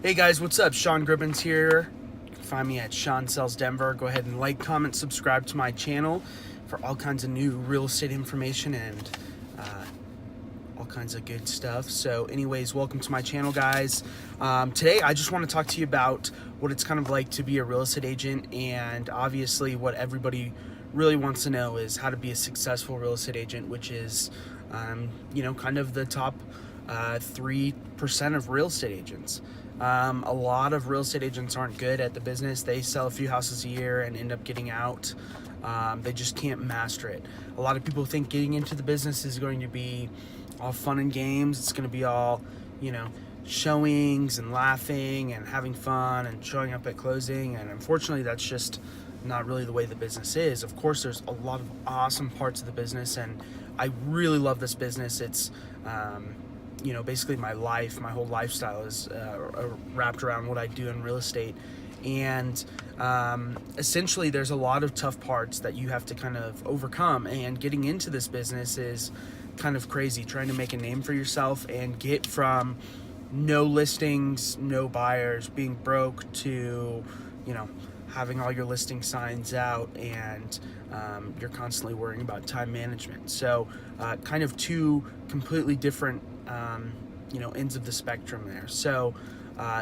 Hey guys, what's up? Sean Gribbins here. You can find me at Sean Sells Denver. Go ahead and like, comment, subscribe to my channel for all kinds of new real estate information and all kinds of good stuff. So anyways, welcome to my channel, guys. Today I just want to talk to you about what it's kind of like to be a real estate agent, and obviously what everybody really wants to know is how to be a successful real estate agent, which is kind of the top 3% of real estate agents. A lot of real estate agents aren't good at the business. They sell a few houses a year and end up getting out. They just can't master it. A lot of people think getting into the business is going to be all fun and games. It's going to be all, showings and laughing and having fun and showing up at closing. And unfortunately, that's just not really the way the business is. Of course, there's a lot of awesome parts of the business, and I really love this business. It's basically my life, my whole lifestyle is wrapped around what I do in real estate. And essentially there's a lot of tough parts that you have to kind of overcome, and getting into this business is kind of crazy, trying to make a name for yourself and get from no listings, no buyers, being broke to having all your listing signs out, and you're constantly worrying about time management. So kind of two completely different ends of the spectrum there. So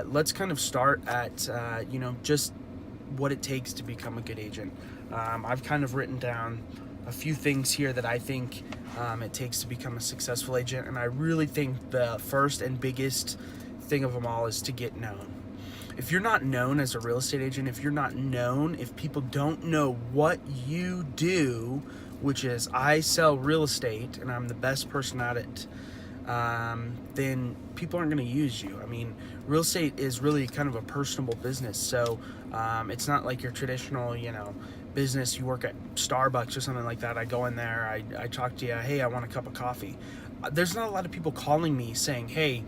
let's kind of start at just what it takes to become a good agent. I've kind of written down a few things here that I think it takes to become a successful agent, and I really think the first and biggest thing of them all is to get known. If you're not known as a real estate agent, if people don't know what you do, which is I sell real estate and I'm the best person at it, then people aren't going to use you. I mean, real estate is really kind of a personable business. So it's not like your traditional, business. You work at Starbucks or something like that. I go in there, I talk to you, hey, I want a cup of coffee. There's not a lot of people calling me saying, hey,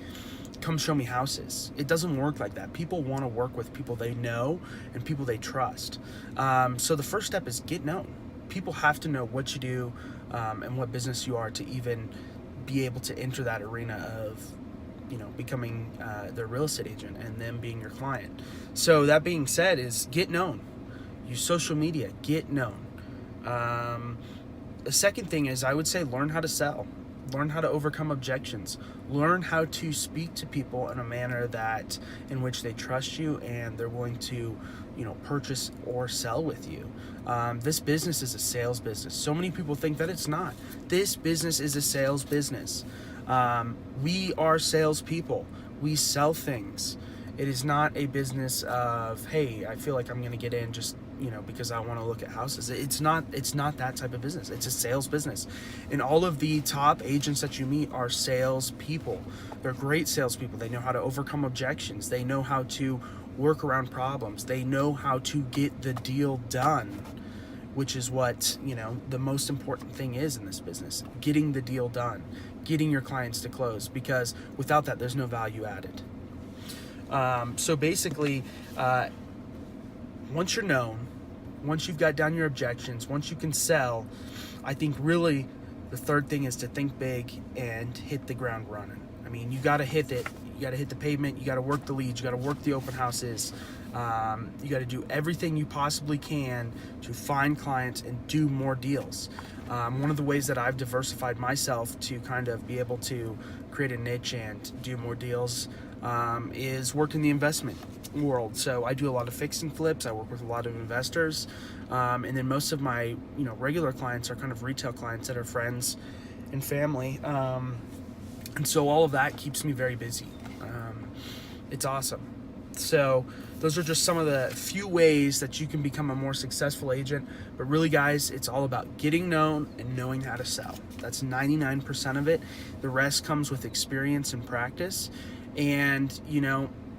come show me houses. It doesn't work like that. People want to work with people they know and people they trust. So the first step is get known. People have to know what you do and what business you are to even be able to enter that arena of becoming their real estate agent and them being your client. So that being said, is get known. Use social media, get known. The second thing is, I would say, learn how to sell. Learn how to overcome objections. Learn how to speak to people in a manner in which they trust you and they're willing to, purchase or sell with you. This business is a sales business. So many people think that it's not. This business is a sales business. We are salespeople. We sell things. It is not a business of, hey, I feel like I'm going to get in just because I want to look at houses. It's not that type of business. It's a sales business. And all of the top agents that you meet are sales people. They're great salespeople. They know how to overcome objections. They know how to work around problems. They know how to get the deal done, which is what, the most important thing is in this business. Getting the deal done, getting your clients to close, because without that, there's no value added. So basically, once you're known, once you've got down your objections, once you can sell, I think really the third thing is to think big and hit the ground running. I mean, you got to hit it. You got to hit the pavement. You got to work the leads. You got to work the open houses. You got to do everything you possibly can to find clients and do more deals. One of the ways that I've diversified myself to kind of be able to create a niche and do more deals is work in the investment world. So I do a lot of fix and flips. I work with a lot of investors, and then most of my regular clients are kind of retail clients that are friends and family, and so all of that keeps me very busy. It's awesome. So those are just some of the few ways that you can become a more successful agent. But really, guys, it's all about getting known and knowing how to sell. That's 99% of it. The rest comes with experience and practice. And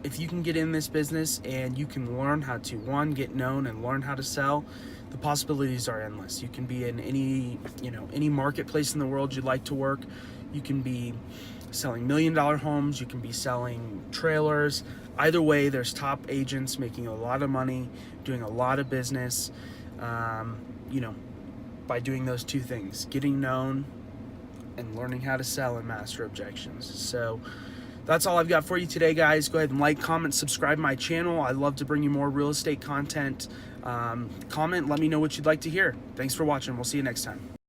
if you can get in this business and you can learn how to, one, get known and learn how to sell, the possibilities are endless. You can be in any marketplace in the world you'd like to work. You can be selling $1 million homes. You can be selling trailers. Either way, there's top agents making a lot of money, doing a lot of business, by doing those two things, getting known and learning how to sell and master objections. So that's all I've got for you today, guys. Go ahead and like, comment, subscribe to my channel. I love to bring you more real estate content. Comment, let me know what you'd like to hear. Thanks for watching. We'll see you next time.